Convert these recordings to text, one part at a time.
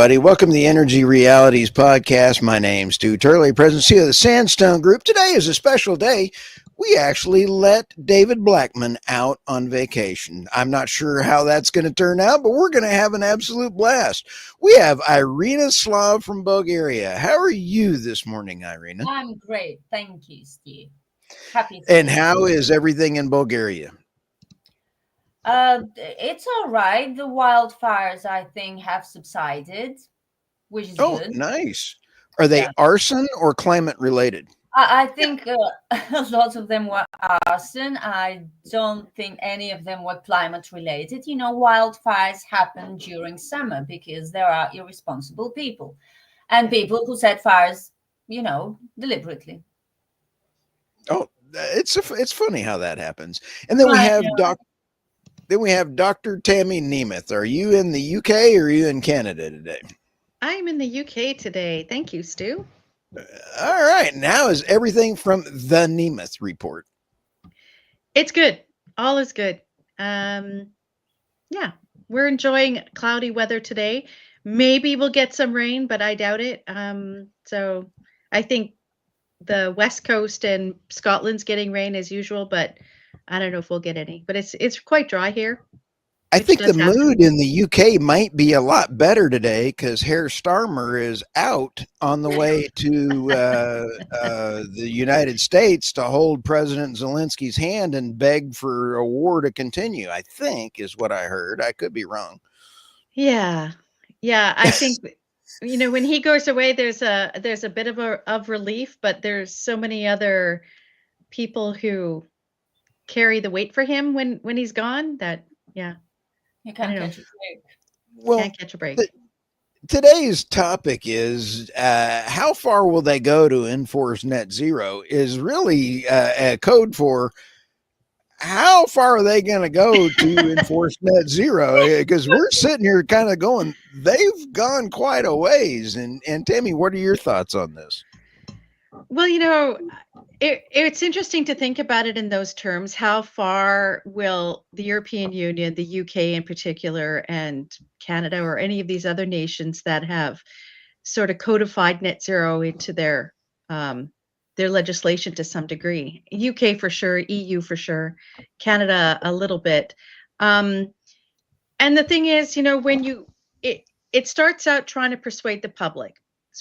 everybody. Welcome to the Energy Realities Podcast. My name's Stu Turley, President and CEO of the Sandstone Group. Today is a special day. We actually let David Blackman out on vacation. I'm not sure how that's going to turn out, but we're going to have an absolute blast. We have Irina Slav from Bulgaria. How are you this morning, Irina? I'm great. Thank you, Steve. Happy to And be how here. is everything in Bulgaria? It's all right. The wildfires, I think, have subsided, which is Oh, good. nice. Are they Yeah. arson or climate related? I think a lot of them were arson. I don't think any of them were climate related. You know, wildfires happen during summer because there are irresponsible people and people who set fires, deliberately. Oh, it's funny how that happens. And then we I have know. Dr. Tammy Nemeth. Are you in the UK or are you in Canada today? I'm in the UK today. Thank you, Stu. All right. Now is everything from the Nemeth report. It's good. All is good. Yeah, we're enjoying cloudy weather today. Maybe we'll get some rain, but I doubt it. So I think the West Coast and Scotland's getting rain as usual, but I don't know if we'll get any. But it's quite dry here, I which think the does happen. mood in the UK might be a lot better today because Herr Starmer is out on the way to the United States to hold President Zelensky's hand and beg for a war to continue, I think is what I heard. I could be wrong. Yeah. Yeah, I think when he goes away there's a bit of relief, but there's so many other people who carry the weight for him when he's gone that yeah, You I can't don't know. catch a break. Well, Can't catch a break. today's topic is how far will they go to enforce net zero is really a code for how far are they going to go to enforce net zero? Because we're sitting here kind of going, they've gone quite a ways. And Tammy, what are your thoughts on this? Well, it's interesting to think about it in those terms. How far will the European Union, the UK in particular, and Canada or any of these other nations that have sort of codified net zero into their legislation to some degree? UK for sure, EU for sure, Canada a little bit. Um, and the thing is, when it starts out trying to persuade the public.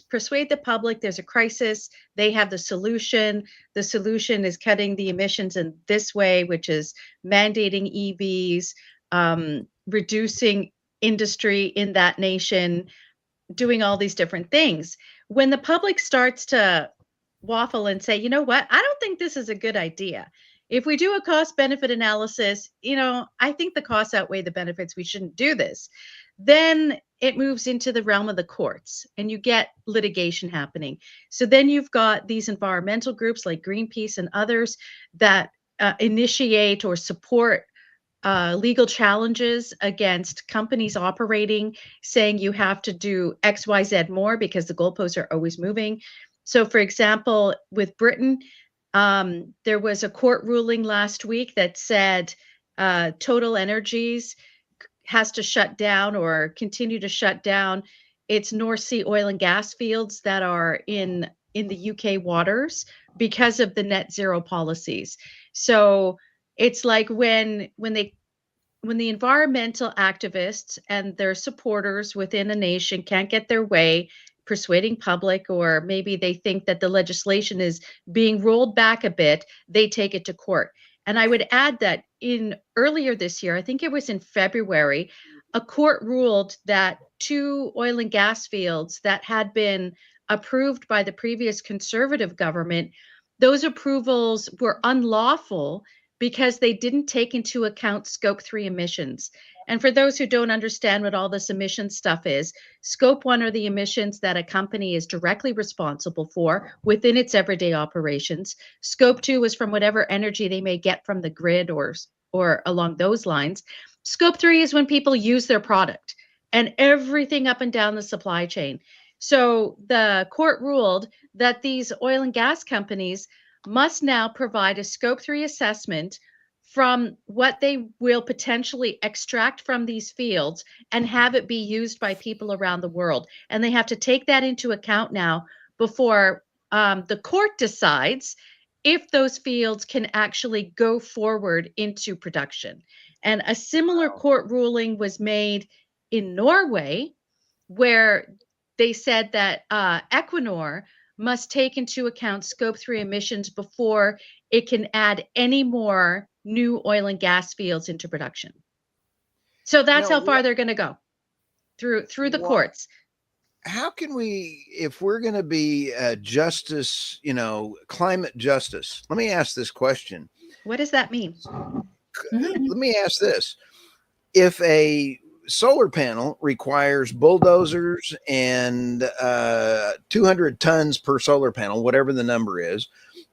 Persuade the public there's a crisis, they have the solution. The solution is cutting the emissions in this way, which is mandating EVs, reducing industry in that nation, doing all these different things. When the public starts to waffle and say, you know what, I don't think this is a good idea. If we do a cost benefit analysis, I think the costs outweigh the benefits. We shouldn't do this. Then it moves into the realm of the courts and you get litigation happening. So then you've got these environmental groups like Greenpeace and others that initiate or support legal challenges against companies operating, saying you have to do X, Y, Z more because the goalposts are always moving. So, for example, with Britain, there was a court ruling last week that said Total Energies has to shut down or continue to shut down its North Sea oil and gas fields that are in the UK waters because of the net zero policies. So it's like when the environmental activists and their supporters within a nation can't get their way persuading public, or maybe they think that the legislation is being rolled back a bit, they take it to court. And I would add that in earlier this year, I think it was in February, a court ruled that 2 oil and gas fields that had been approved by the previous conservative government, those approvals were unlawful because they didn't take into account scope 3 emissions. And for those who don't understand what all this emission stuff is, scope 1 are the emissions that a company is directly responsible for within its everyday operations. Scope 2 is from whatever energy they may get from the grid or along those lines. Scope 3 is when people use their product and everything up and down the supply chain. So the court ruled that these oil and gas companies must now provide a scope 3 assessment from what they will potentially extract from these fields and have it be used by people around the world. And they have to take that into account now before the court decides if those fields can actually go forward into production. And a similar court ruling was made in Norway, where they said that Equinor must take into account scope 3 emissions before it can add any more new oil and gas fields into production. So that's how far they're going to go through the courts. How can we, if we're going to be justice, climate justice, let me ask this question. What does that mean? Let me ask this. If a solar panel requires bulldozers and 200 tons per solar panel, whatever the number is,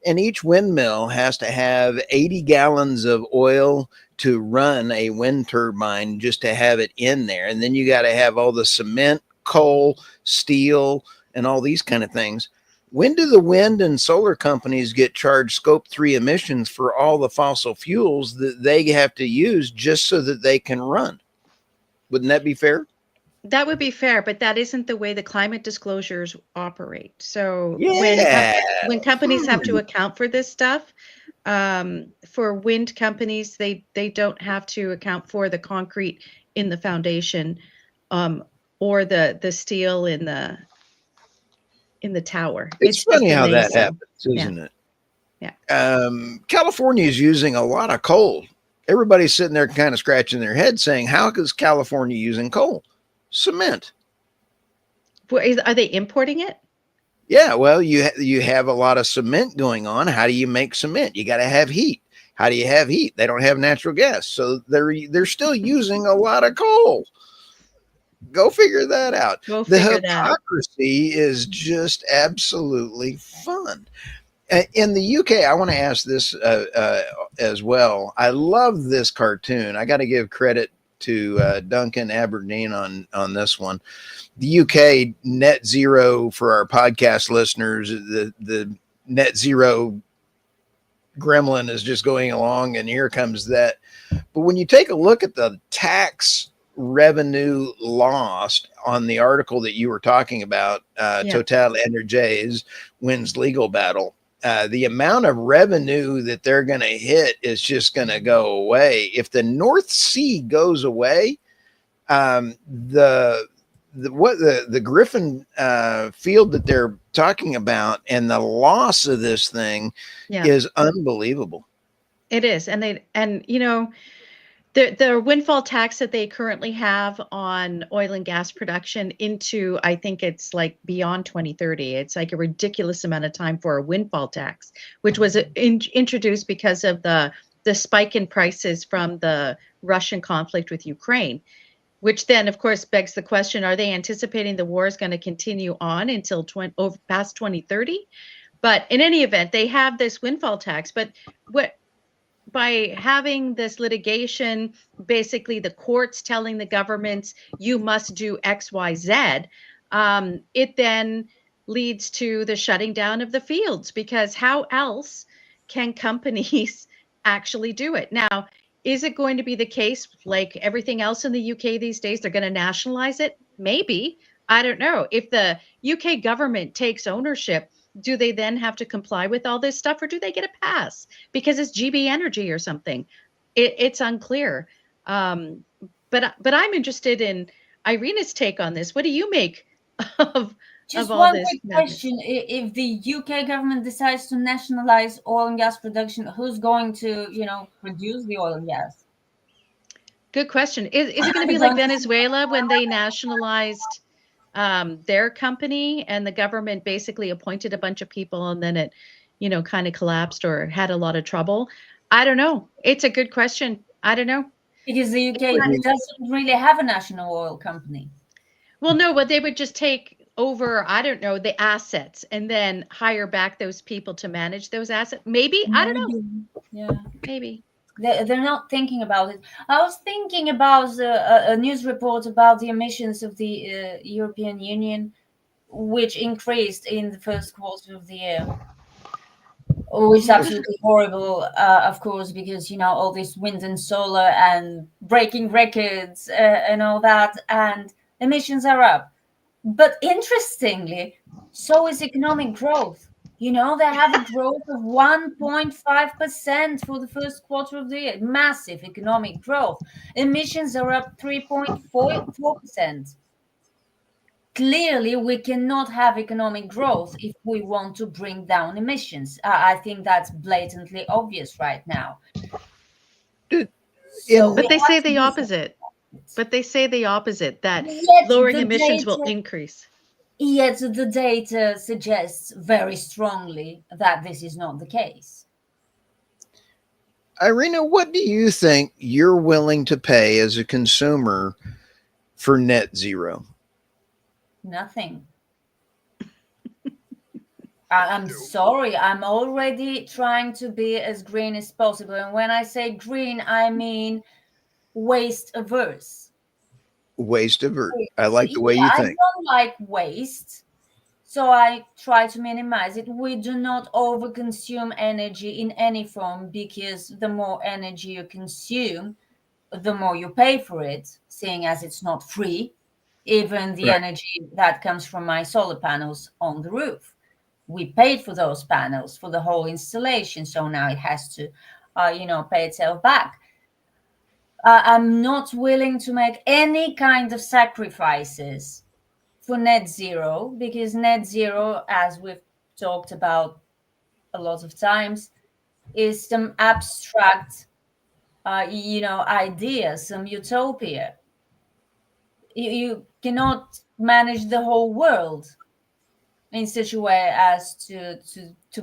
and each windmill has to have 80 gallons of oil to run a wind turbine just to have it in there. And then you got to have all the cement, coal, steel, and all these kind of things. When do the wind and solar companies get charged scope 3 emissions for all the fossil fuels that they have to use just so that they can run? Wouldn't that be fair? That would be fair, but that isn't the way the climate disclosures operate. So when companies have to account for this stuff, for wind companies, they don't have to account for the concrete in the foundation, or the steel in the tower. It's funny how that happens, isn't it? Yeah. California is using a lot of coal. Everybody's sitting there kind of scratching their head saying, how is California using coal? Cement. Are they importing it? Yeah, well, you have a lot of cement going on. How do you make cement? You got to have heat. How do you have heat? They don't have natural gas. So they're still using a lot of coal. Go figure that out. The hypocrisy is just absolutely fun. In the UK, I want to ask this as well. I love this cartoon. I got to give credit to Duncan Aberdeen on this one. The UK net zero, for our podcast listeners, the net zero gremlin is just going along, and here comes that. But when you take a look at the tax revenue lost on the article that you were talking about, Total Energies wins legal battle. The amount of revenue that they're going to hit is just going to go away. If the North Sea goes away, the Griffin field that they're talking about and the loss of this thing is unbelievable. It is, and the windfall tax that they currently have on oil and gas production into, I think it's like beyond 2030. It's like a ridiculous amount of time for a windfall tax, which was introduced because of the spike in prices from the Russian conflict with Ukraine, which then, of course, begs the question, are they anticipating the war is going to continue on until past 2030? But in any event, they have this windfall tax. But by having this litigation, basically the courts telling the governments, you must do X, Y, Z, it then leads to the shutting down of the fields, because how else can companies actually do it? Now, is it going to be the case, like everything else in the UK these days, they're going to nationalize it? Maybe. I don't know. If the UK government takes ownership, do they then have to comply with all this stuff, or do they get a pass because it's GB Energy or something? It's unclear. But I'm interested in Irina's take on this. What do you make of Just all one this? quick question. If the UK government decides to nationalize oil and gas production, who's going to, produce the oil and gas? Good question. Is it going to be like Venezuela when they nationalized their company and the government basically appointed a bunch of people and then it, kind of collapsed or had a lot of trouble? I don't know. It's a good question. I don't know. Because the UK doesn't really have a national oil company. Well, no, but they would just take over, I don't know, the assets and then hire back those people to manage those assets. Maybe. I don't know. Yeah. Maybe. They're not thinking about it. I was thinking about a news report about the emissions of the European Union, which increased in the first quarter of the year. which is absolutely horrible, of course, because all this wind and solar and breaking records and all that, and emissions are up. But interestingly, so is economic growth. They have a growth of 1.5% for the first quarter of the year. Massive economic growth. Emissions are up 3.4%. Clearly, we cannot have economic growth if we want to bring down emissions. I think that's blatantly obvious right now. Did- So in- we But they have say to the do opposite. But they say the opposite, that Yet lowering the emissions will data, increase. yet the data suggests very strongly that this is not the case. Irina, what do you think you're willing to pay as a consumer for net zero? Nothing. I'm sorry, I'm already trying to be as green as possible. And when I say green, I mean waste averse. Waste avert. I So, like the way you I think. don't like waste, so I try to minimize it. We do not overconsume energy in any form, because the more energy you consume, the more you pay for it, seeing as it's not free. Even the Right. energy that comes from my solar panels on the roof, we paid for those panels for the whole installation, so now it has to pay itself back. I'm not willing to make any kind of sacrifices for net zero, because net zero, as we've talked about a lot of times, is some abstract idea, some utopia. You cannot manage the whole world in such a way as to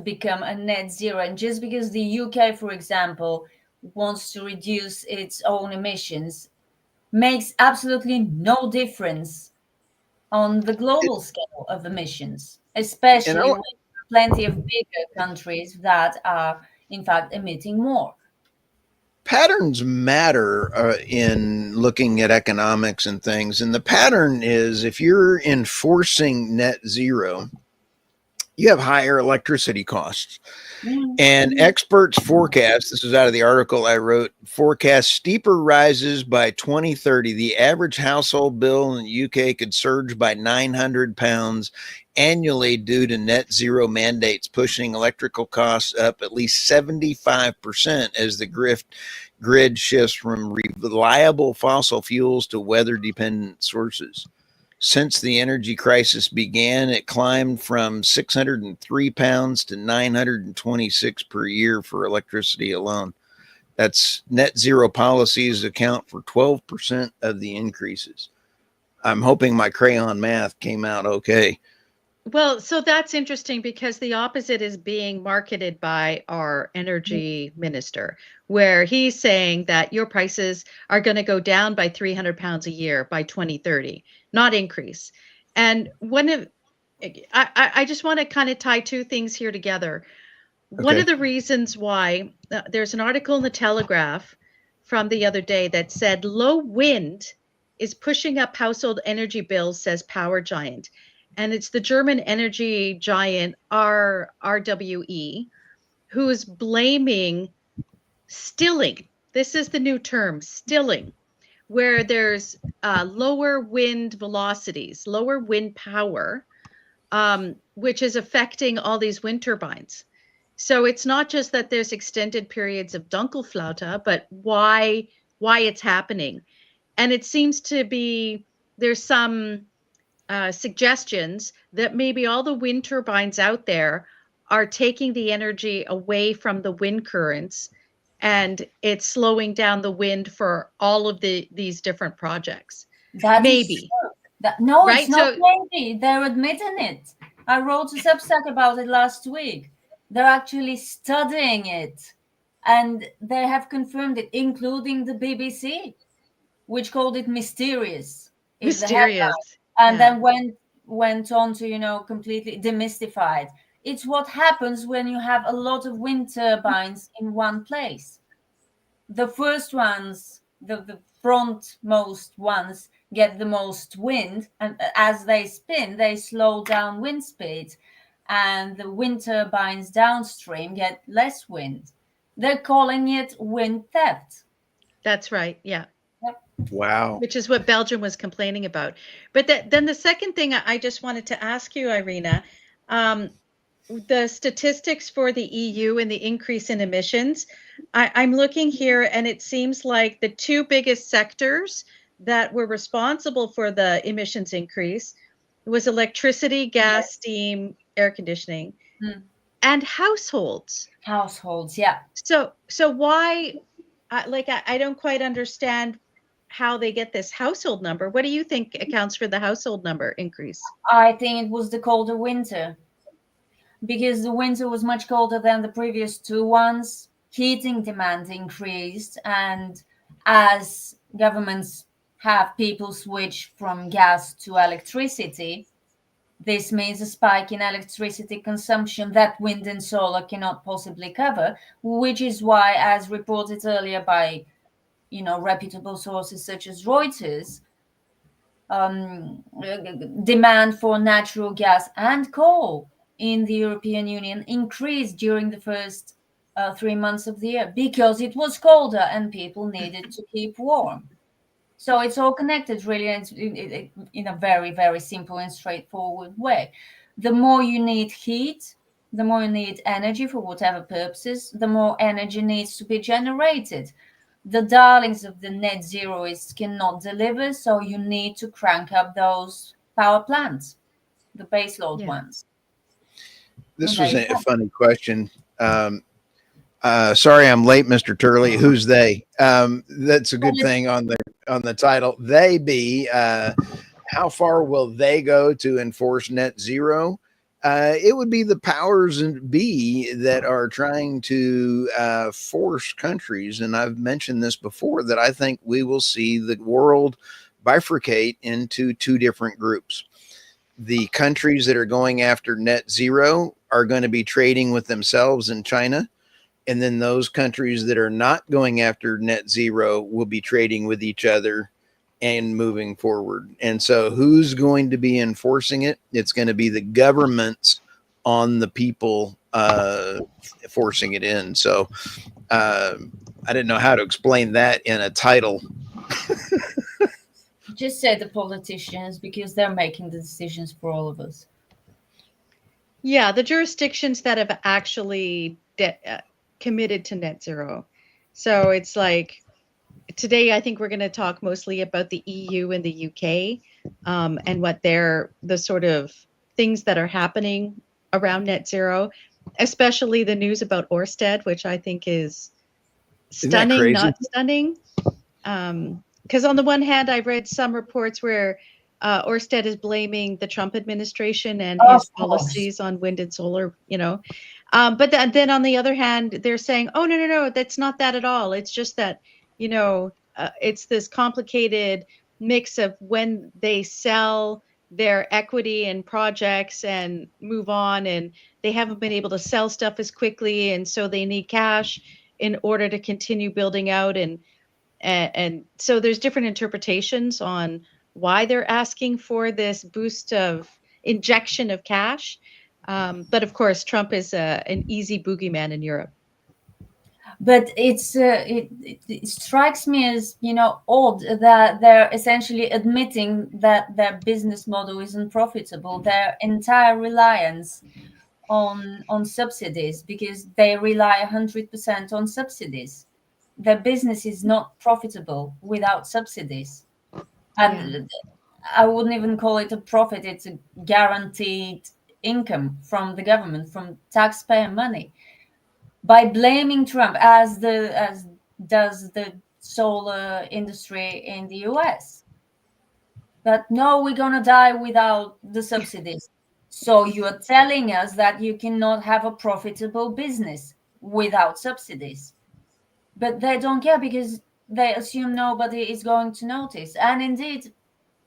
become a net zero. And just because the UK, for example, wants to reduce its own emissions, makes absolutely no difference on the global scale of emissions, And especially with plenty of bigger countries that are in fact emitting more. patterns matter in looking at economics and things. And the pattern is, if you're enforcing net zero, you have higher electricity costs. And experts forecast, this is out of the article I wrote, forecast steeper rises by 2030. The average household bill in the UK could surge by £900 annually due to net zero mandates, pushing electrical costs up at least 75% as the grid shifts from reliable fossil fuels to weather dependent sources. Since the energy crisis began, it climbed from £603 to $926 per year for electricity alone. That's net zero policies account for 12% of the increases. I'm hoping my crayon math came out okay. Well, so that's interesting, because the opposite is being marketed by our energy minister, where he's saying that your prices are going to go down by £300 a year by 2030, not increase. And I just want to kind of tie two things here together. One Okay. of the reasons why there's an article in the Telegraph from the other day that said low wind is pushing up household energy bills, says Power Giant. And it's the German energy giant RWE who is blaming stilling. This is the new term, stilling, where there's lower wind velocities, lower wind power, which is affecting all these wind turbines. So it's not just that there's extended periods of Dunkelflaute, but why it's happening. And it seems to be there's some suggestions that maybe all the wind turbines out there are taking the energy away from the wind currents, and it's slowing down the wind for all of these different projects. That maybe is true. No, right? it's not So maybe. They're admitting it. I wrote a Substack about it last week. They're actually studying it, and they have confirmed it, including the BBC, which called it mysterious in the headline, mysterious. and Yeah. then went on to completely demystify it. It's what happens when you have a lot of wind turbines in one place. The first ones, the frontmost ones, get the most wind, and as they spin, they slow down wind speed. and the wind turbines downstream get less wind. They're calling it wind theft. That's right. Yeah. Wow. Which is what Belgium was complaining about. But then the second thing I just wanted to ask you, Irina, the statistics for the EU and the increase in emissions, I'm looking here, and it seems like the two biggest sectors that were responsible for the emissions increase was electricity, gas, steam, air conditioning, and households. Households, yeah. So why, I don't quite understand how they get this household number. What do you think accounts for the household number increase? I think it was the colder winter, because the winter was much colder than the previous two ones. Heating demand increased, and as governments have people switch from gas to electricity, this means a spike in electricity consumption that wind and solar cannot possibly cover, which is why, as reported earlier by reputable sources such as Reuters, demand for natural gas and coal in the European Union increased during the first 3 months of the year because it was colder and people needed to keep warm. So it's all connected, really, in a very, very simple and straightforward way. The more you need heat, the more you need energy for whatever purposes, the more energy needs to be generated. The darlings of the net zeroists cannot deliver, so you need to crank up those power plants, the baseload ones. This was a funny question. Sorry, I'm late, Mr. Turley. Who's they? That's a good thing on the title. They be. How far will they go to enforce net zero? It would be the powers be that are trying to force countries. And I've mentioned this before, that I think we will see the world bifurcate into two different groups. The countries that are going after net zero are going to be trading with themselves in China. And then those countries that are not going after net zero will be trading with each other and moving forward. And so who's going to be enforcing it? It's going to be the governments on the people forcing it in. So I didn't know how to explain that in a title. Just say the politicians, because they're making the decisions for all of us. Yeah, the jurisdictions that have actually committed to net zero. So it's like, today, I think we're going to talk mostly about the EU and the UK and what the sort of things that are happening around net zero, especially the news about Ørsted, which I think is stunning, not stunning. Because on the one hand, I read some reports where Ørsted is blaming the Trump administration and his policies on wind and solar, but then on the other hand, they're saying, oh, no, that's not that at all. It's just that, it's this complicated mix of when they sell their equity and projects and move on, and they haven't been able to sell stuff as quickly, and so they need cash in order to continue building out, and so there's different interpretations on why they're asking for this boost of injection of cash. But of course, Trump is an easy boogeyman in Europe. But it strikes me as odd that they're essentially admitting that their business model isn't profitable. Their entire reliance on subsidies, because they rely 100% on subsidies. Their business is not profitable without subsidies, and I wouldn't even call it a profit. It's a guaranteed income from the government, from taxpayer money. By blaming Trump, as does the solar industry in the US, that no, we're gonna die without the subsidies. So you're telling us that you cannot have a profitable business without subsidies. But they don't care, because they assume nobody is going to notice. And indeed,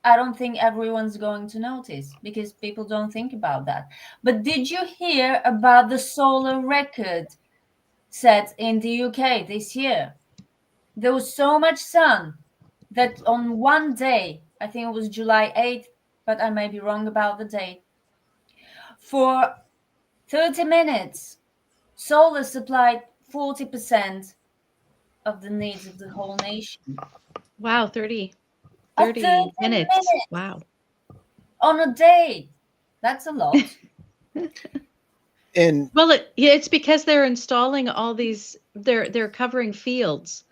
I don't think everyone's going to notice, because people don't think about that. But did you hear about the solar record set in the UK this year? There was so much sun that on one day, I think it was July 8th, but I may be wrong about the date, for 30 minutes. Solar supplied 40% of the needs of the whole nation. Wow, 30 30 minutes. minutes Wow. on a day. That's a lot. And Well, it's because they're installing all these, they're covering fields,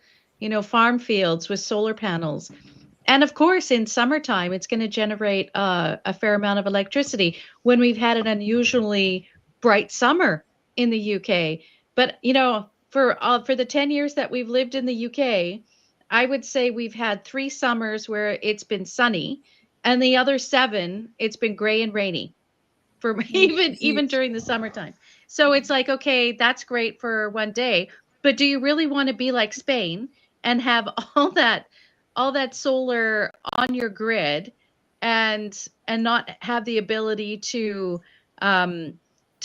farm fields with solar panels. And of course, in summertime, it's going to generate a fair amount of electricity when we've had an unusually bright summer in the UK. But, for the 10 years that we've lived in the UK, I would say we've had 3 summers where it's been sunny, and the other 7, it's been gray and rainy for even during the summertime. So it's like, okay, that's great for one day, but do you really want to be like Spain and have all that solar on your grid and not have the ability to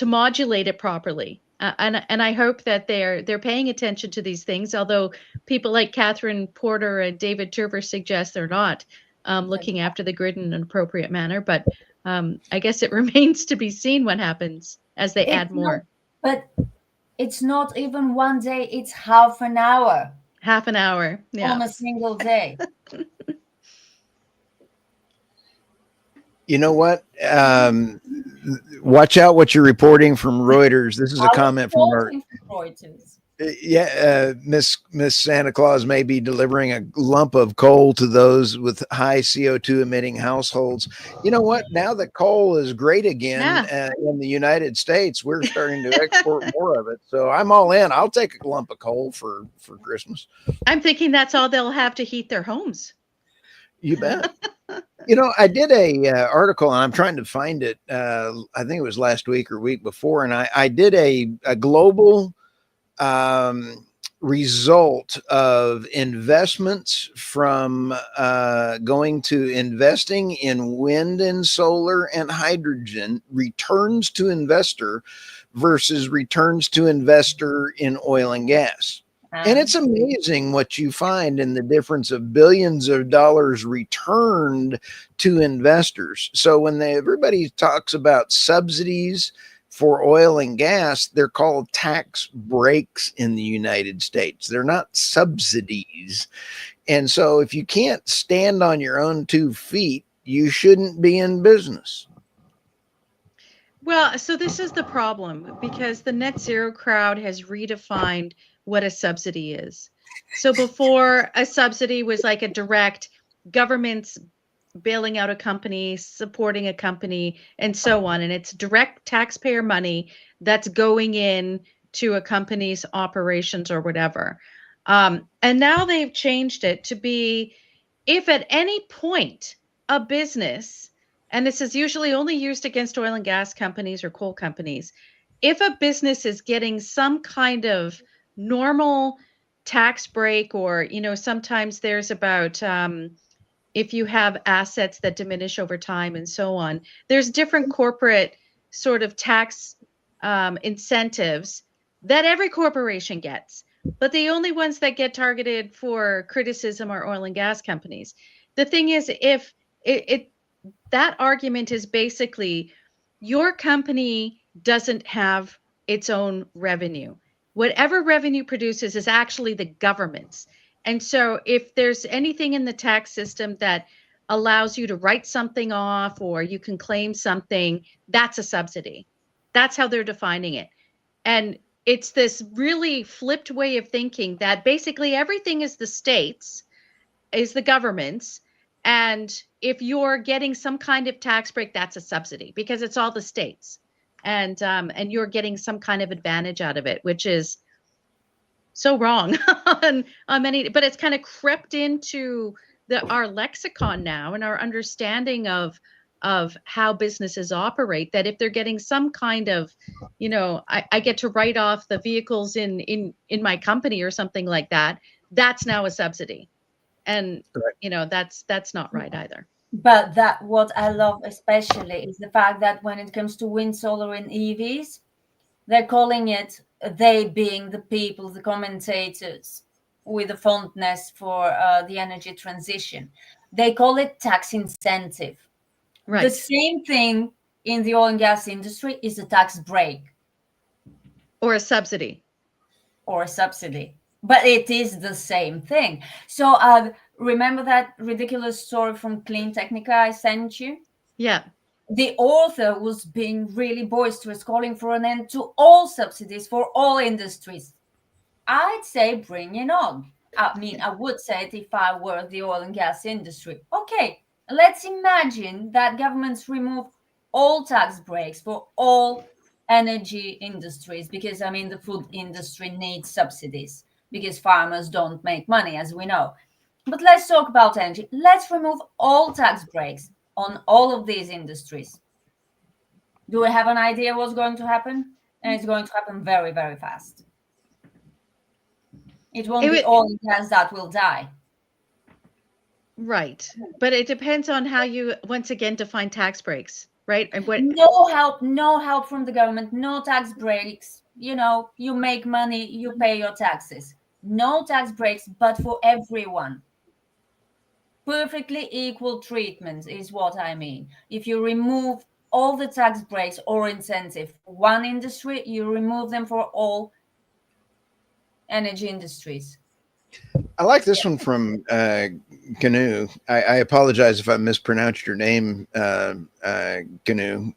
modulate it properly? And I hope that they're paying attention to these things, although people like Catherine Porter and David Turver suggest they're not looking after the grid in an appropriate manner. But I guess it remains to be seen what happens as they add more. But it's not even one day, it's half an hour. Half an hour, yeah. On a single day. You know what? Watch out what you're reporting from Reuters. This is a comment from our Reuters. Miss Santa Claus may be delivering a lump of coal to those with high CO2 emitting households. You know what? Now that coal is great again in the United States, we're starting to export more of it. So I'm all in. I'll take a lump of coal for Christmas. I'm thinking that's all they'll have to heat their homes. You bet. I did a article, and I'm trying to find it. I think it was last week or week before, and I did a global result of investments from going to investing in wind and solar and hydrogen, returns to investor versus returns to investor in oil and gas. And it's amazing what you find in the difference of billions of dollars returned to investors. So when everybody talks about subsidies for oil and gas, they're called tax breaks in the United States. They're not subsidies. And so if you can't stand on your own 2 feet, you shouldn't be in business. Well, so this is the problem, because the net zero crowd has redefined what a subsidy is. So before, a subsidy was like a direct government's bailing out a company, supporting a company, and so on. And it's direct taxpayer money that's going in to a company's operations or whatever. And now they've changed it to be, if at any point a business, and this is usually only used against oil and gas companies or coal companies, if a business is getting some kind of normal tax break, or, sometimes there's about, if you have assets that diminish over time and so on, there's different corporate sort of tax incentives that every corporation gets. But the only ones that get targeted for criticism are oil and gas companies. The thing is, if that argument is basically, your company doesn't have its own revenue. Whatever revenue produces is actually the government's. And so if there's anything in the tax system that allows you to write something off, or you can claim something, that's a subsidy. That's how they're defining it. And it's this really flipped way of thinking that basically everything is the states, is the government's. And if you're getting some kind of tax break, that's a subsidy, because it's all the states. And you're getting some kind of advantage out of it, which is so wrong on many, but it's kind of crept into our lexicon now, and our understanding of how businesses operate, that if they're getting some kind of, I get to write off the vehicles in my company or something like that, that's now a subsidy. And that's not right either. But what I love especially is the fact that when it comes to wind, solar, and EVs, they're calling it, they being the people, the commentators with a fondness for the energy transition, they call it tax incentive. Right. The same thing in the oil and gas industry is a tax break. Or a subsidy. Or a subsidy. But it is the same thing. So remember that ridiculous story from Clean Technica I sent you? Yeah. The author was being really boisterous, calling for an end to all subsidies for all industries. I'd say bring it on. I mean, I would say it if I were the oil and gas industry. Okay, let's imagine that governments remove all tax breaks for all energy industries, because I mean, the food industry needs subsidies because farmers don't make money, as we know. But let's talk about energy. Let's remove all tax breaks on all of these industries. Do we have an idea what's going to happen? And it's going to happen very, very fast. It won't be oil and gas that will die. Right. But it depends on how you, once again, define tax breaks, right? And what... No help from the government, no tax breaks. You know, you make money, you pay your taxes. No tax breaks, but for everyone. Perfectly equal treatment is what I mean. If you remove all the tax breaks or incentive for one industry, you remove them for all energy industries. I like this one from Canoe. I apologize if I mispronounced your name, Canoe.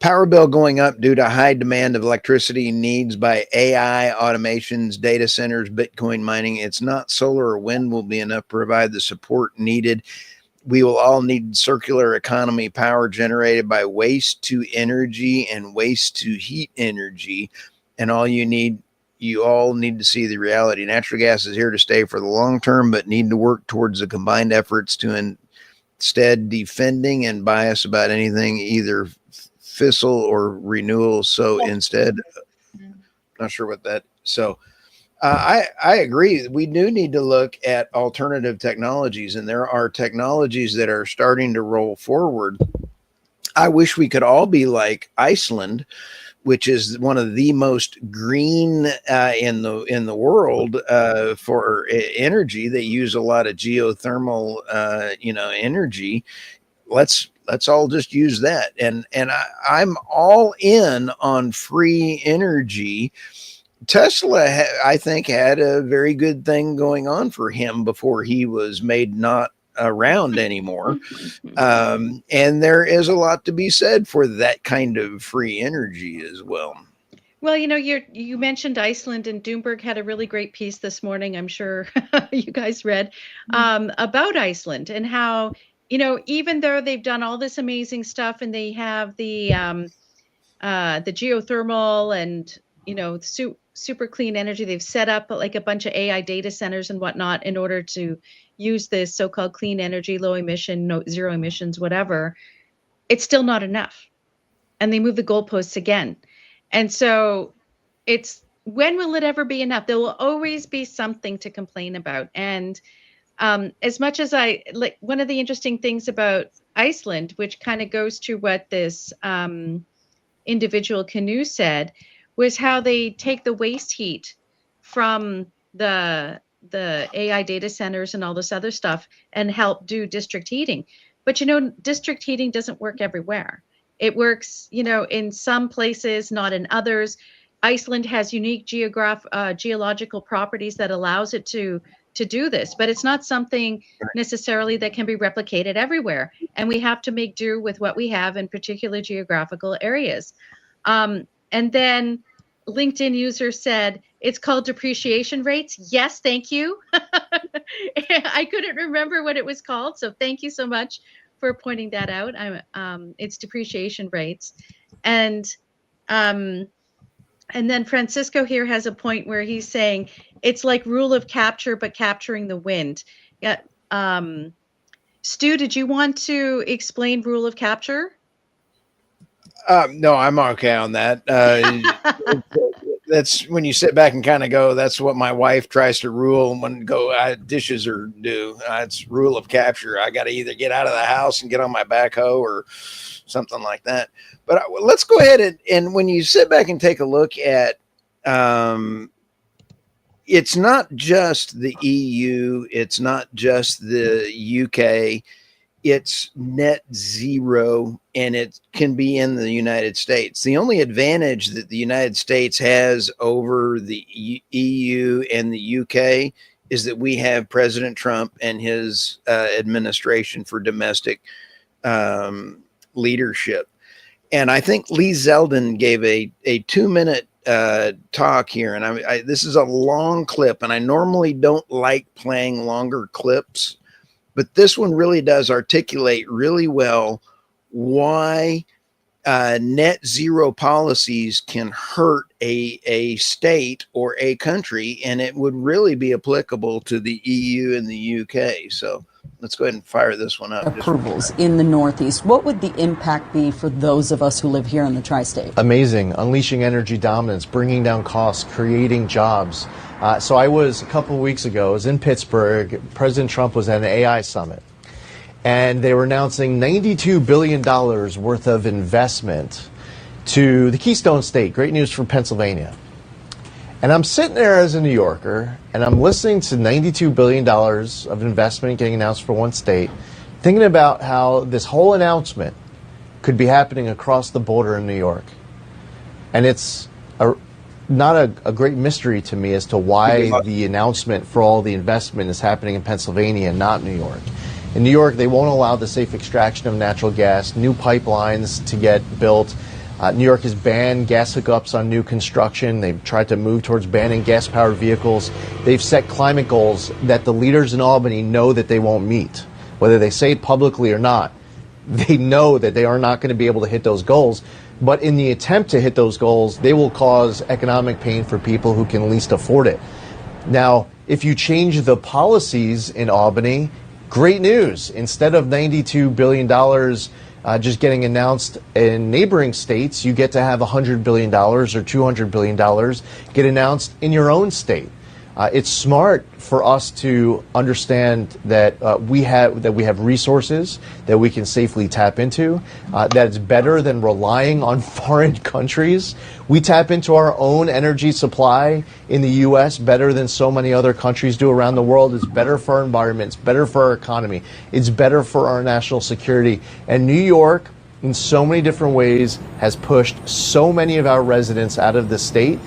Power bill going up due to high demand of electricity needs by AI, automations, data centers, Bitcoin mining. It's not solar or wind will be enough to provide the support needed. We will all need circular economy power generated by waste to energy and waste to heat energy. And you all need to see the reality. Natural gas is here to stay for the long term, but need to work towards the combined efforts to instead defending and bias about anything, either fissile or renewal. So instead, not sure what that. So I agree. We do need to look at alternative technologies, and there are technologies that are starting to roll forward. I wish we could all be like Iceland, which is one of the most green in the world for energy. They use a lot of geothermal, energy. Let's all just use that. And I'm all in on free energy. Tesla, I think, had a very good thing going on for him before he was made not around anymore. And there is a lot to be said for that kind of free energy as well. Well, you mentioned Iceland, and Doomberg had a really great piece this morning. I'm sure you guys read about Iceland and how, even though they've done all this amazing stuff and they have the geothermal and, super clean energy, they've set up like a bunch of AI data centers and whatnot in order to use this so-called clean energy, low emission, zero emissions, whatever. It's still not enough. And they move the goalposts again. And so when will it ever be enough? There will always be something to complain about. And as much as one of the interesting things about Iceland, which kind of goes to what this individual Canoe said, was how they take the waste heat from the AI data centers and all this other stuff and help do district heating. But, district heating doesn't work everywhere. It works, in some places, not in others. Iceland has unique geological properties that allows it to do this, but it's not something necessarily that can be replicated everywhere. And we have to make do with what we have in particular geographical areas. And then LinkedIn user said, it's called depreciation rates. Yes, thank you. I couldn't remember what it was called. So thank you so much for pointing that out. It's depreciation rates. And then Francisco here has a point where he's saying it's like rule of capture, but capturing the wind. Yeah. Stu, did you want to explain rule of capture? No, I'm okay on that. That's when you sit back and kind of go, that's what my wife tries to rule when dishes are due. It's rule of capture. I got to either get out of the house and get on my backhoe or something like that. But let's go ahead and when you sit back and take a look at, it's not just the EU. It's not just the UK. it's net zero, and it can be in the United States. The only advantage that the United States has over the EU and the UK is that we have President Trump and his administration for domestic leadership. And I think Lee Zeldin gave a 2-minute talk here, and this is a long clip, and I normally don't like playing longer clips, but this one really does articulate really well why net zero policies can hurt a state or a country, and it would really be applicable to the EU and the UK. So let's go ahead and fire this one up. Approvals in the Northeast. What would the impact be for those of us who live here in the tri-state? Amazing. Unleashing energy dominance, bringing down costs, creating jobs. So I was, a couple of weeks ago, I was in Pittsburgh. President Trump was at an AI summit, and they were announcing $92 billion worth of investment to the Keystone State. Great news for Pennsylvania. And I'm sitting there as a New Yorker, and I'm listening to $92 billion of investment getting announced for one state, thinking about how this whole announcement could be happening across the border in New York. And it's not a great mystery to me as to why the announcement for all the investment is happening in Pennsylvania and not New York. In New York, they won't allow the safe extraction of natural gas, new pipelines to get built. New York has banned gas hookups on new construction. They've tried to move towards banning gas-powered vehicles. They've set climate goals that the leaders in Albany know that they won't meet. Whether they say it publicly or not, they know that they are not going to be able to hit those goals. But in the attempt to hit those goals, they will cause economic pain for people who can least afford it. Now, if you change the policies in Albany, great news. Instead of $92 billion just getting announced in neighboring states, you get to have $100 billion or $200 billion get announced in your own state. It's smart for us to understand that we have resources that we can safely tap into. That it's better than relying on foreign countries. We tap into our own energy supply in the U.S. better than so many other countries do around the world. It's better for our environment. It's better for our economy. It's better for our national security. And New York, in so many different ways, has pushed so many of our residents out of the state,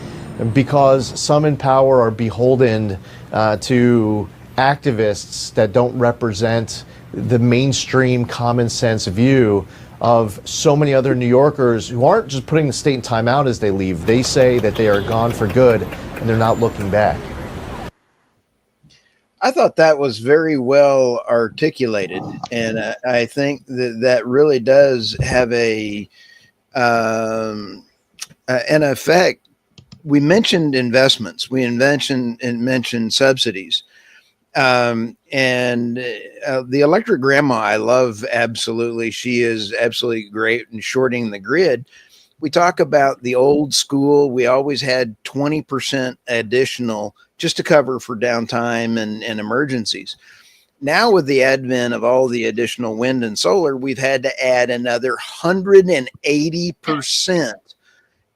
because some in power are beholden to activists that don't represent the mainstream common sense view of so many other New Yorkers who aren't just putting the state in timeout as they leave. They say that they are gone for good and they're not looking back. I thought that was very well articulated, and I think that really does have an effect. We mentioned investments. We mentioned subsidies, and the electric grandma I love absolutely. She is absolutely great in shorting the grid. We talk about the old school. We always had 20% additional just to cover for downtime and emergencies. Now, with the advent of all the additional wind and solar, we've had to add another 180%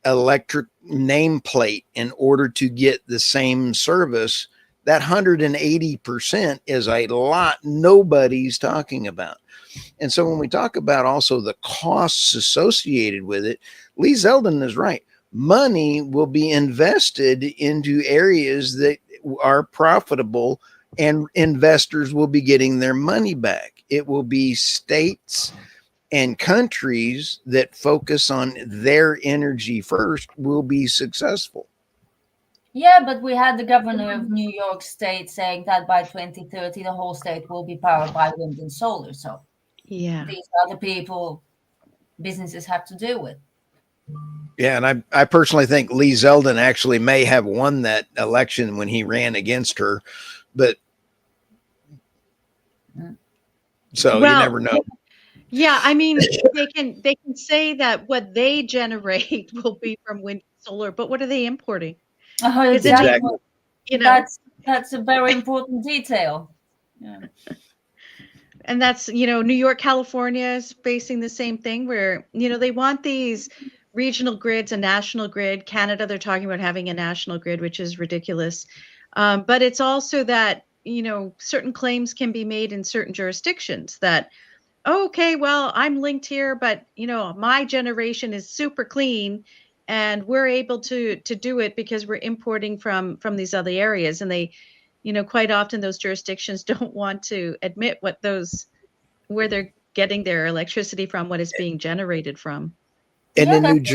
electric nameplate in order to get the same service. That 180% is a lot nobody's talking about. And so when we talk about also the costs associated with it, Lee Zeldin is right. Money will be invested into areas that are profitable, and investors will be getting their money back. It will be states and countries that focus on their energy first will be successful. Yeah, but we had the governor of New York State saying that by 2030, the whole state will be powered by wind and solar. So Yeah. these are the people businesses have to deal with. Yeah, and I personally think Lee Zeldin actually may have won that election when he ran against her, but so you never know. Yeah, I mean, they can say that what they generate will be from wind and solar, but what are they importing? Oh, Exactly. You know, that's a very important detail. Yeah. and that's, New York, California is facing the same thing where, they want these regional grids, a national grid. Canada, they're talking about having a national grid, which is ridiculous. But it's also that, certain claims can be made in certain jurisdictions that okay, well, I'm linked here, but my generation is super clean, and we're able to do it because we're importing from these other areas. And they, quite often those jurisdictions don't want to admit where they're getting their electricity from, what it's being generated from. And Yeah, in that's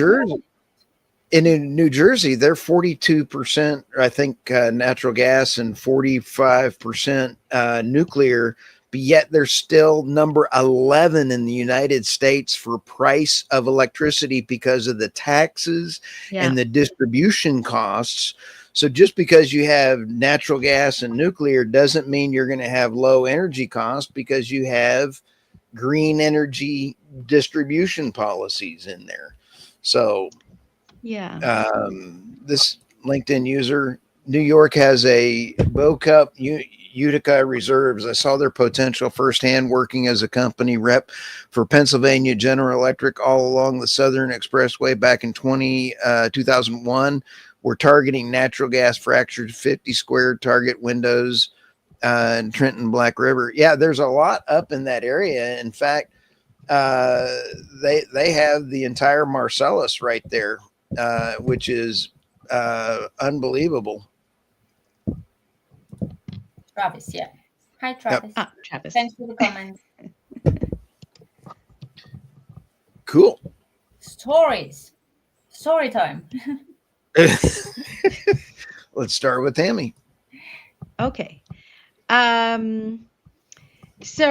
New Jersey, they're 42%, I think, natural gas and 45% nuclear. But yet they're still number 11 in the United States for price of electricity because of the taxes Yeah. and the distribution costs. So just because you have natural gas and nuclear doesn't mean you're going to have low energy costs, because you have green energy distribution policies in there. So Yeah. this LinkedIn user, New York has a Bocup Utica reserves. I saw their potential firsthand working as a company rep for Pennsylvania General Electric all along the Southern Expressway back in 2001. We're targeting natural gas fractured 50 square target windows in Trenton, Black River. Yeah, there's a lot up in that area. In fact, they have the entire Marcellus right there, which is unbelievable. Travis. Yeah. Hi, Travis. Travis. Thanks for the comments. Cool. Story time. Let's start with Tammy. Okay. So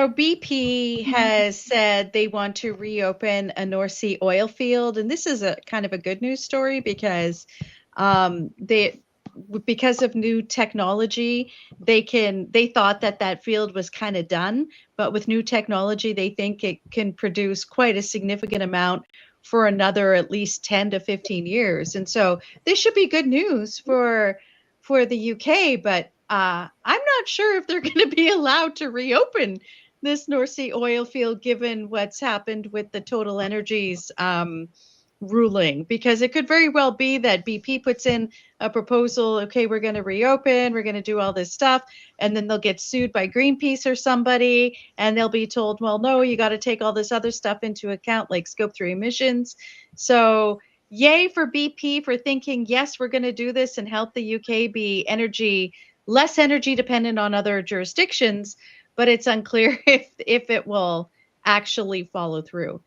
BP has said they want to reopen a North Sea oil field, and this is a kind of a good news story because because of new technology, they thought that field was kind of done, but with new technology, they think it can produce quite a significant amount for another at least 10 to 15 years. And so this should be good news for the UK, but I'm not sure if they're going to be allowed to reopen this North Sea oil field, given what's happened with the Total Energies ruling, because it could very well be that BP puts in a proposal, okay, we're going to reopen, we're going to do all this stuff, and then they'll get sued by Greenpeace or somebody, and they'll be told, well, no, you got to take all this other stuff into account, like Scope 3 emissions. So yay for BP for thinking, yes, we're going to do this and help the UK be less energy dependent on other jurisdictions, but it's unclear if it will actually follow through.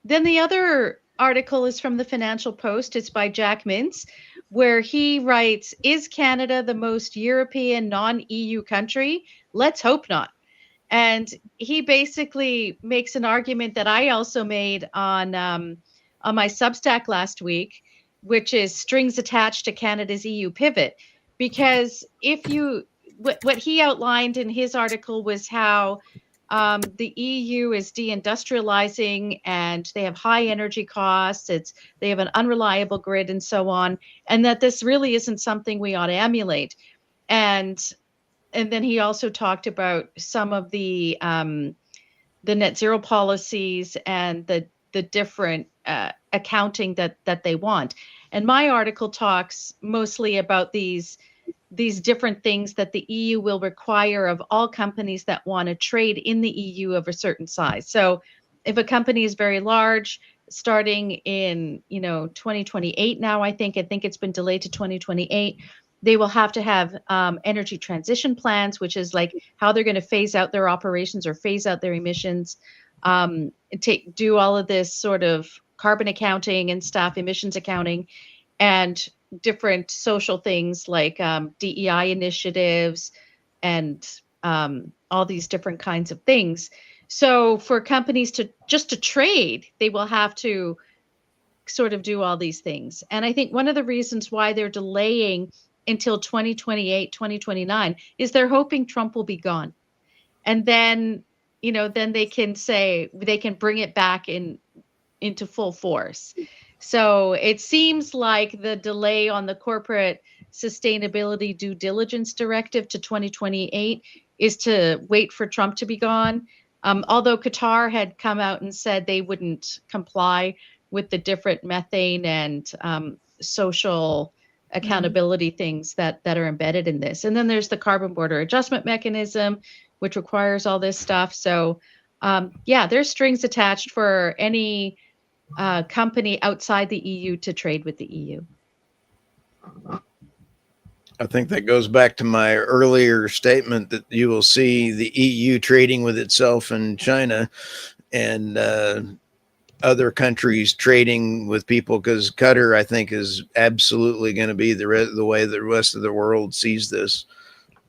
Then the other article is from the Financial Post. It's by Jack Mintz, where he writes, is Canada the most European non-EU country? Let's hope not. And he basically makes an argument that I also made on my Substack last week, which is strings attached to Canada's EU pivot. Because what he outlined in his article was how the EU is deindustrializing and they have high energy costs. They have an unreliable grid and so on, and that this really isn't something we ought to emulate. And then he also talked about some of the net zero policies and the different accounting that they want. And my article talks mostly about these different things that the EU will require of all companies that want to trade in the EU of a certain size. So if a company is very large, starting in 2028 now, I think it's been delayed to 2028, they will have to have energy transition plans, which is like how they're going to phase out their operations or phase out their emissions, do all of this sort of carbon accounting and stuff, emissions accounting, and different social things like DEI initiatives and all these different kinds of things. So for companies to trade, they will have to sort of do all these things. And I think one of the reasons why they're delaying until 2028, 2029 is they're hoping Trump will be gone. And then, then they can bring it back into full force. So it seems like the delay on the corporate sustainability due diligence directive to 2028 is to wait for Trump to be gone. Although Qatar had come out and said they wouldn't comply with the different methane and social accountability things that are embedded in this. And then there's the carbon border adjustment mechanism, which requires all this stuff. So there's strings attached for any company outside the EU to trade with the EU. I think that goes back to my earlier statement that you will see the EU trading with itself and China and other countries trading with people, because Qatar, I think, is absolutely going to be the way the rest of the world sees this.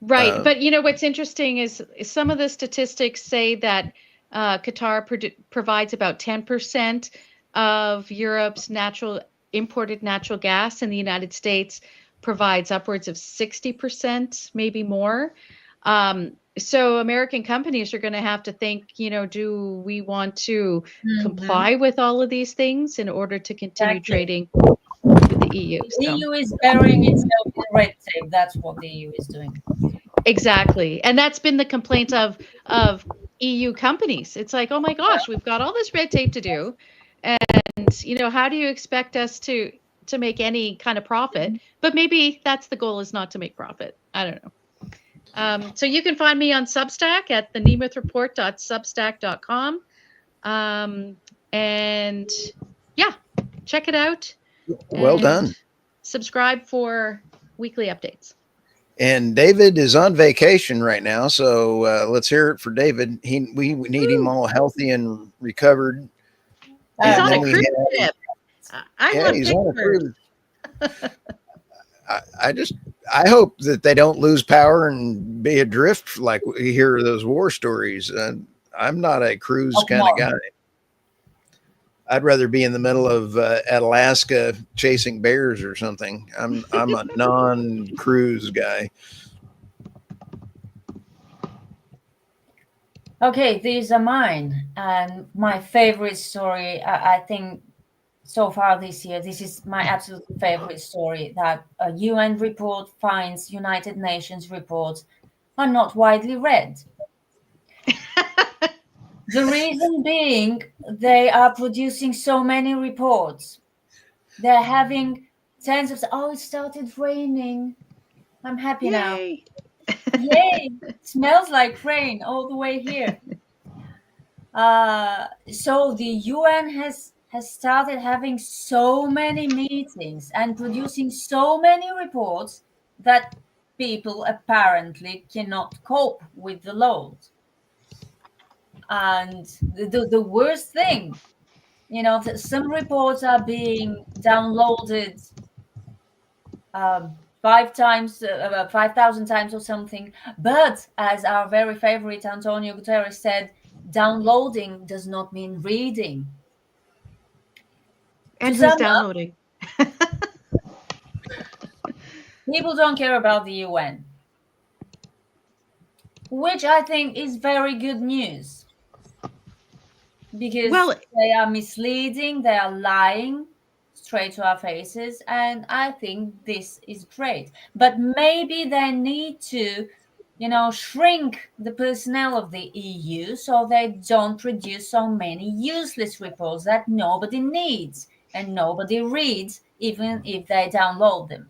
Right. But what's interesting is some of the statistics say that Qatar provides about 10% of Europe's imported natural gas, and the United States provides upwards of 60%, maybe more. So American companies are going to have to think, do we want to comply with all of these things in order to continue trading with the EU? The EU is burying itself in red tape. That's what the EU is doing. Exactly. And that's been the complaint of EU companies. It's like, oh my gosh, we've got all this red tape to do. And, how do you expect us to make any kind of profit? But maybe that's the goal, is not to make profit. I don't know. So you can find me on Substack at thenemuthreport.substack.com. And yeah, check it out. Well done. Subscribe for weekly updates. And David is on vacation right now, so let's hear it for David. We need him all healthy and recovered. He's on a cruise ship. I love he's on a cruise. I hope that they don't lose power and be adrift like we hear those war stories. I'm not a cruise kind of guy. I'd rather be in the middle of Alaska chasing bears or something. I'm a non-cruise guy. Okay, these are mine. And my favorite story, I think so far this year, this is my absolute favorite story, that a UN report finds United Nations reports are not widely read. The reason being, they are producing so many reports. They're having tens of, it started raining. I'm happy now. Yay! It smells like rain all the way here. So the UN has started having so many meetings and producing so many reports that people apparently cannot cope with the load. And the worst thing, that some reports are being downloaded 5,000 times or something. But as our very favorite Antonio Guterres said, downloading does not mean reading. And who's downloading? People don't care about the UN, which I think is very good news. Because they are misleading, they are lying straight to our faces, and I think this is great. But maybe they need to, shrink the personnel of the EU so they don't produce so many useless reports that nobody needs and nobody reads, even if they download them.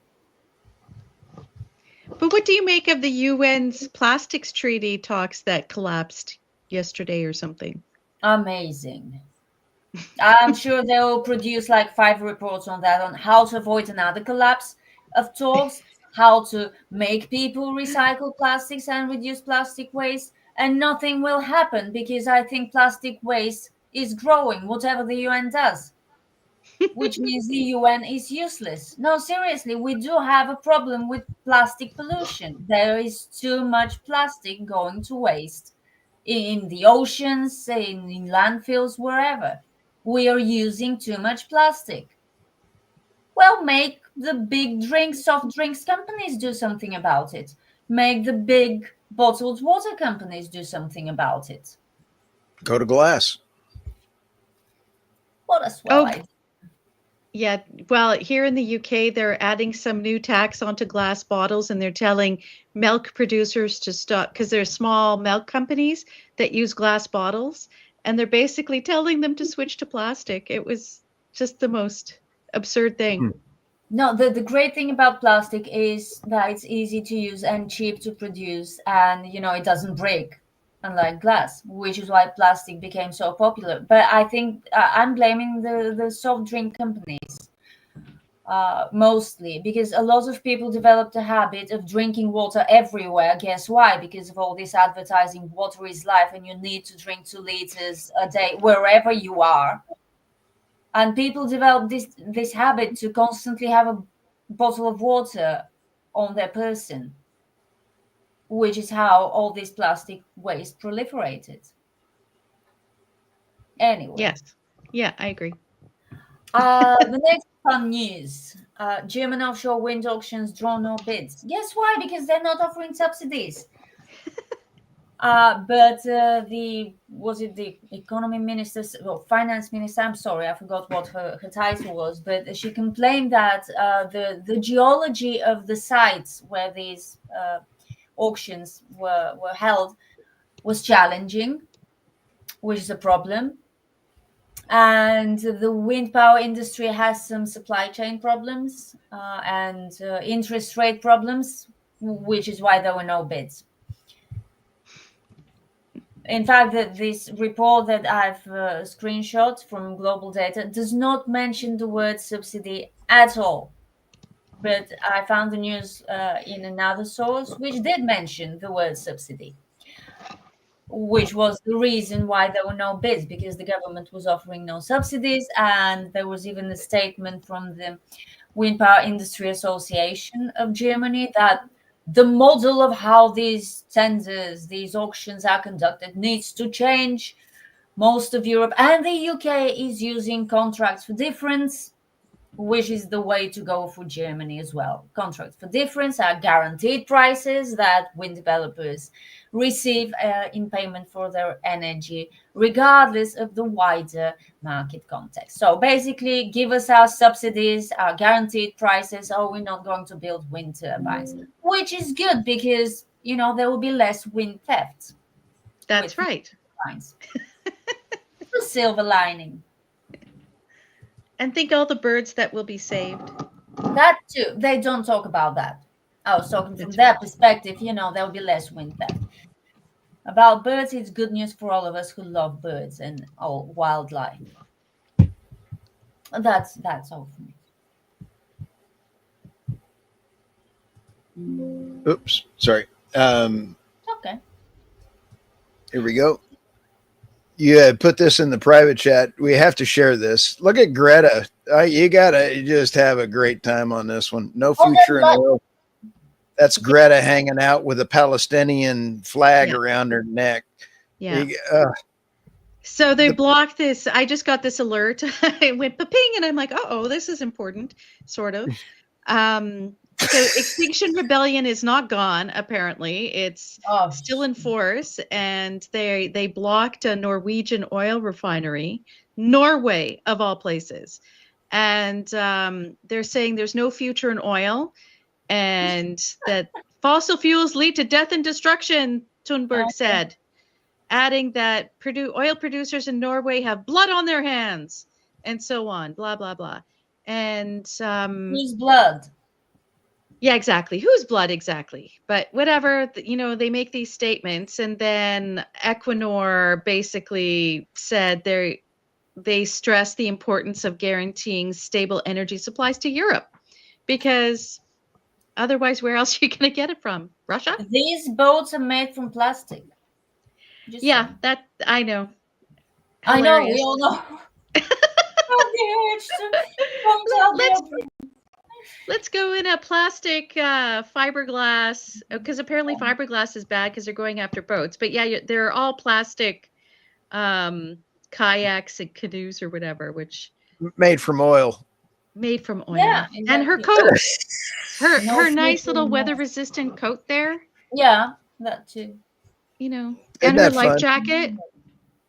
But what do you make of the UN's plastics treaty talks that collapsed yesterday or something? Amazing. I'm sure they will produce like 5 reports on that, on how to avoid another collapse of talks, how to make people recycle plastics and reduce plastic waste, and nothing will happen because I think plastic waste is growing, whatever the UN does, which means the UN is useless. No, seriously, we do have a problem with plastic pollution. There is too much plastic going to waste in the oceans, in landfills, wherever. We are using too much plastic. Well, make the big soft drinks companies do something about it. Make the big bottled water companies do something about it. Go to glass. What a swell idea. Yeah, well, here in the UK, they're adding some new tax onto glass bottles, and they're telling milk producers to stop, because they're small milk companies that use glass bottles, and they're basically telling them to switch to plastic. It was just the most absurd thing. No, the great thing about plastic is that it's easy to use and cheap to produce, and it doesn't break. unlike glass, which is why plastic became so popular. But I think I'm blaming the soft drink companies mostly, because a lot of people developed a habit of drinking water everywhere. Guess why? Because of all this advertising, water is life, and you need to drink 2 liters a day wherever you are. And people develop this habit to constantly have a bottle of water on their person, which is how all this plastic waste proliferated. Anyway. Yes. Yeah, I agree. The next fun news. German offshore wind auctions draw no bids. Guess why? Because they're not offering subsidies. But the economy minister, well, finance minister, I'm sorry, I forgot what her title was, but she complained that the geology of the sites where these auctions were held was challenging, which is a problem. And the wind power industry has some supply chain problems and interest rate problems, which is why there were no bids. In fact, this report that I've screenshot from Global Data does not mention the word subsidy at all. But I found the news in another source which did mention the word subsidy, which was the reason why there were no bids, because the government was offering no subsidies. And there was even a statement from the Wind Power Industry Association of Germany that the model of how these tenders, these auctions are conducted needs to change. Most of Europe and the UK is using contracts for difference, which is the way to go for Germany as well. Contracts for difference are guaranteed prices that wind developers receive in payment for their energy, regardless of the wider market context. So basically, give us our subsidies, our guaranteed prices, or we're not going to build wind turbines, which is good because, there will be less wind theft. That's right. It's a silver lining. And think all the birds that will be saved. That too. They don't talk about that. I was talking from their perspective, there'll be less wind theft. About birds, it's good news for all of us who love birds and all wildlife. That's all for me. Oops, sorry. Okay. Here we go. You had put this in the private chat. We have to share this. Look at Greta. You gotta just have a great time on this one. No future in oil. That's Greta hanging out with a Palestinian flag around her neck. Yeah. So they blocked this. I just got this alert. It went ping, and I'm like, oh, this is important, sort of. So Extinction Rebellion is not gone, apparently. It's still in force, and they blocked a Norwegian oil refinery, Norway of all places. And they're saying there's no future in oil, and that fossil fuels lead to death and destruction, Thunberg said, adding that oil producers in Norway have blood on their hands, and so on, blah, blah, blah. And whose blood? Yeah, exactly. Whose blood exactly? But whatever, they make these statements, and then Equinor basically said they stress the importance of guaranteeing stable energy supplies to Europe, because otherwise, where else are you going to get it from? Russia? These boats are made from plastic. Yeah, that I know. I know. We all know. Let's go in a plastic fiberglass, because apparently fiberglass is bad because they're going after boats. But yeah, they're all plastic kayaks and canoes or whatever, which made from oil. Made from oil. Yeah, exactly. And her coat, her nice little weather-resistant coat there. Yeah, that too. And her life jacket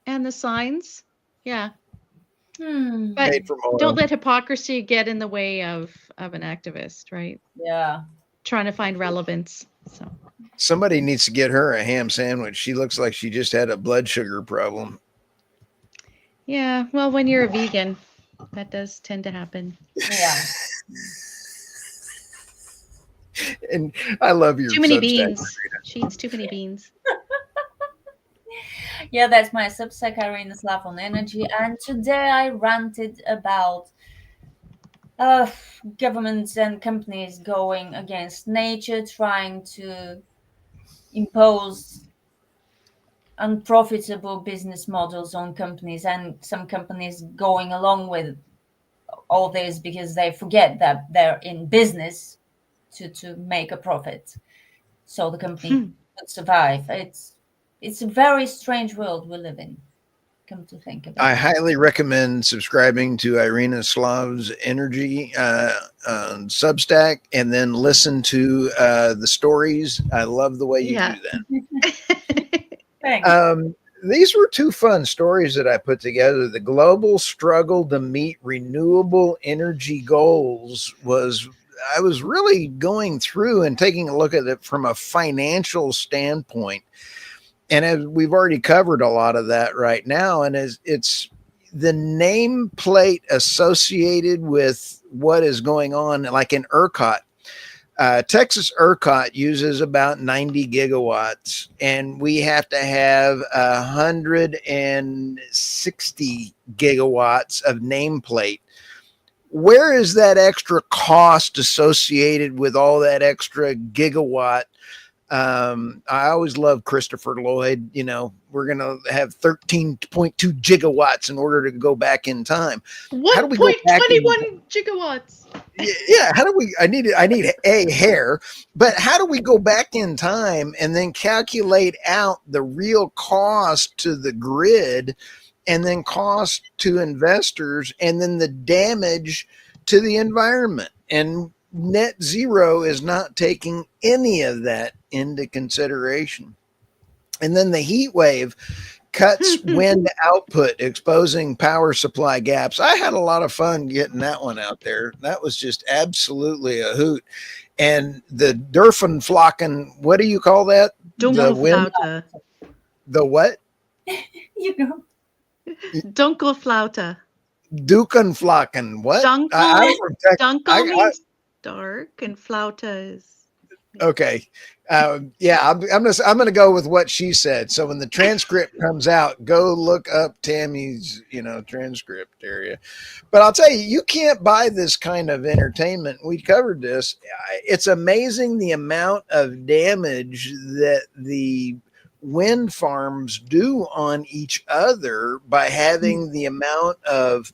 and the signs. Yeah. But don't let hypocrisy get in the way of an activist, right? Yeah. Trying to find relevance. So somebody needs to get her a ham sandwich. She looks like she just had a blood sugar problem. Yeah, well, when you're a vegan, that does tend to happen. Yeah. And I love your too many beans. She eats too many beans. Yeah, that's my Substack, Irina Slav on energy. And today I ranted about uh, governments and companies going against nature, trying to impose unprofitable business models on companies, and some companies going along with all this because they forget that they're in business to make a profit, so the company could survive. It's a very strange world we live in, come to think about I it. highly recommend subscribing to Irina Slav's Energy on Substack, and then listen to the stories. I love the way you Yeah. do that. Thanks. These were two fun stories that I put together. The global struggle to meet renewable energy goals was, I was really going through and taking a look at it from a financial standpoint. And as we've already covered a lot of that right now, and as it's the nameplate associated with what is going on, like in ERCOT. Texas ERCOT uses about 90 gigawatts, and we have to have 160 gigawatts of nameplate. Where is that extra cost associated with all that extra gigawatt? I always love Christopher Lloyd. You know, we're going to have 13.2 gigawatts in order to go back in time. How do we go back in 1.21 gigawatts. Yeah, how do we, I need a hair, but how do we go back in time and then calculate out the real cost to the grid, and then cost to investors, and then the damage to the environment? And net zero is not taking any of that into consideration. And then the heat wave cuts wind output, exposing power supply gaps. I had a lot of fun getting that one out there. That was just absolutely a hoot. And the Durfenflocken, what do you call that? The wind, Dunkelflaute. the what? You know, Dunkelflaute. Dukenflocken. What? Dunkel, I'm from Texas. dunkel means dark, and Flaute is. Okay. Yeah, I'm gonna go with what she said. So when the transcript comes out, go look up Tammy's, transcript area. But I'll tell you, you can't buy this kind of entertainment. We covered this. It's amazing the amount of damage that the wind farms do on each other by having the amount of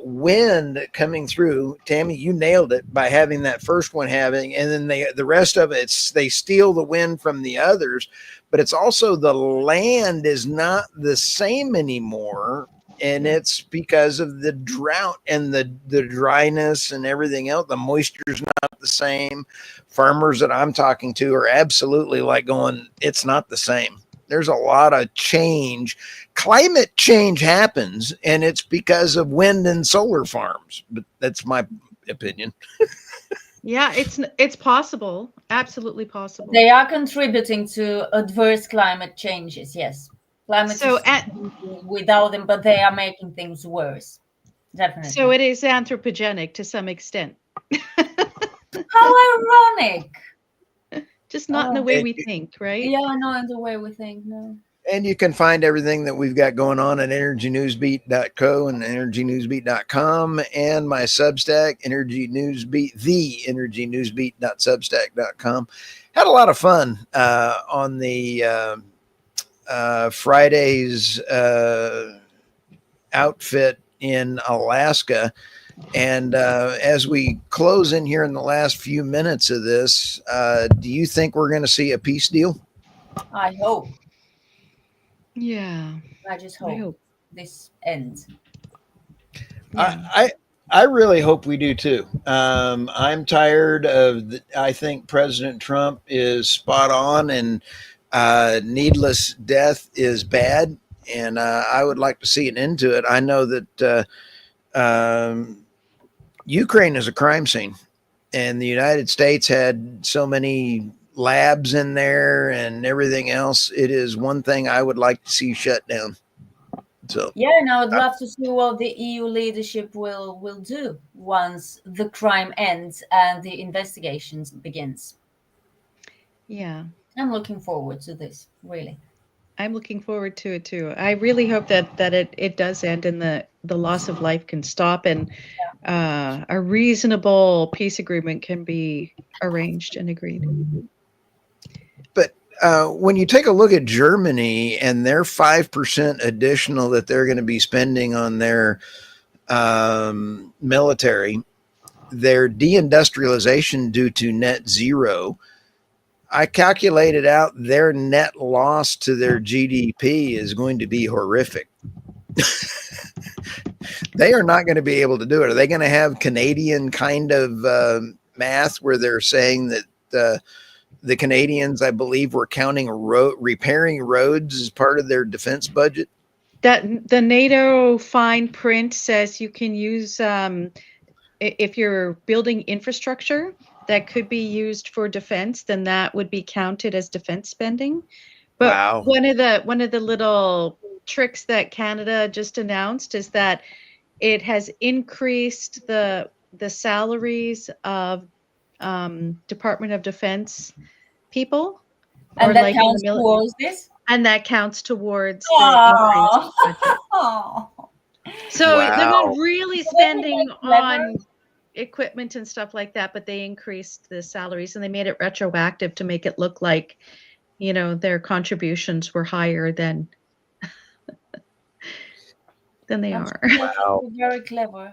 wind coming through. Tammy, you nailed it by having that first one having, and then the rest of it, they steal the wind from the others. But it's also the land is not the same anymore, and it's because of the drought and the dryness and everything else. The moisture's not the same. Farmers that I'm talking to are absolutely like going, it's not the same. There's a lot of change. Climate change happens, and it's because of wind and solar farms. But that's my opinion. Yeah, it's possible. Absolutely possible. they are contributing to adverse climate changes. Yes, climate So is without them, but they are making things worse. Definitely. So it is anthropogenic to some extent. How ironic. Just not in the way we think, right? Yeah, not in the way we think. No. And you can find everything that we've got going on at energynewsbeat.co and energynewsbeat.com, and my Substack, Energy Newsbeat, the energynewsbeat.substack.com. Had a lot of fun on the Friday's outfit in Alaska. And as we close in here in the last few minutes of this, do you think we're going to see a peace deal? I hope. Yeah. I just I hope hope. this ends. Yeah. I really hope we do too. I'm tired of. I think President Trump is spot on, and needless death is bad, and I would like to see an end to it. I know that Ukraine is a crime scene, and the United States had so many labs in there and everything else. It is one thing I would like to see shut down. So Yeah, and I would love to see what the EU leadership will do once the crime ends and the investigations begins. Yeah. I'm looking forward to this, really. I'm looking forward to it too. I really hope that it does end and the loss of life can stop and a reasonable peace agreement can be arranged and agreed. But when you take a look at Germany and their 5% additional that they're going to be spending on their military, their deindustrialization due to net zero, I calculated out their net loss to their GDP is going to be horrific. They are not going to be able to do it. Are they going to have Canadian kind of math where they're saying that the Canadians, I believe, were counting repairing roads as part of their defense budget? That the NATO fine print says you can use if you're building infrastructure that could be used for defense, then that would be counted as defense spending. But Wow. one of the little tricks that Canada just announced is that it has increased the salaries of Department of Defense people. And or that like in the counts military. towards this? And that counts towards Oh. the increase. Oh. So they're Wow. not really So they spending make clever. on equipment and stuff like that, but they increased the salaries and they made it retroactive to make it look like, their contributions were higher than they are. Wow. Very clever.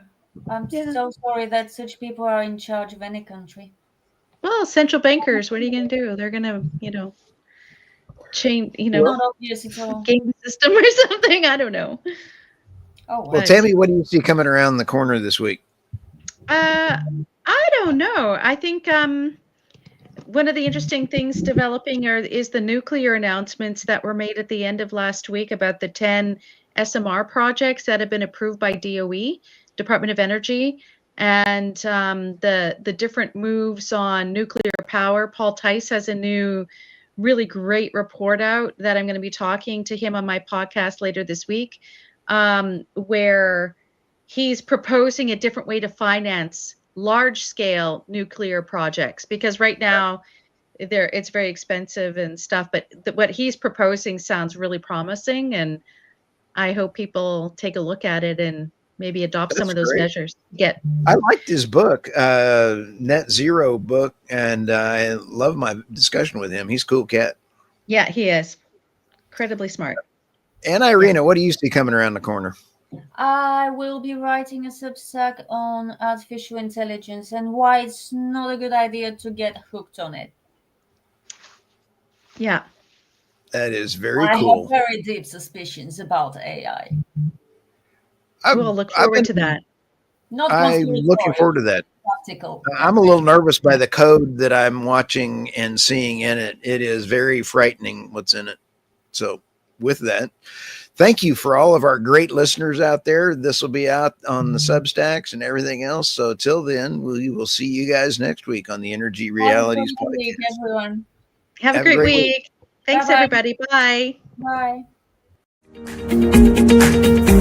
I'm so sorry that such people are in charge of any country. Well, central bankers, what are you going to do? They're going to, change, Not obvious at all. game system or something. I don't know. Oh, wow. Well, Tammy, what do you see coming around the corner this week? I don't know. I think one of the interesting things developing is the nuclear announcements that were made at the end of last week about the 10 SMR projects that have been approved by DOE, Department of Energy, and the different moves on nuclear power. Paul Tice has a new really great report out that I'm going to be talking to him on my podcast later this week, where he's proposing a different way to finance large-scale nuclear projects, because right now it's very expensive and stuff, but what he's proposing sounds really promising, and I hope people take a look at it and maybe adopt some of those measures. I liked his book, Net Zero book, and I love my discussion with him. He's a cool cat. Yeah, he is incredibly smart. And Irina, what do you see coming around the corner? I will be writing a Substack on artificial intelligence and why it's not a good idea to get hooked on it. Yeah. That is very I cool. have very deep suspicions about AI. We'll look forward to that. I'm looking forward to that. Practical. I'm a little nervous by the code that I'm watching and seeing in it. It is very frightening what's in it. So with that, thank you for all of our great listeners out there. This will be out on the Substacks and everything else. So till then, we will see you guys next week on the Energy Realities Have a great week, everyone. Have a great week. Thanks, Bye-bye. everybody. Bye. Bye.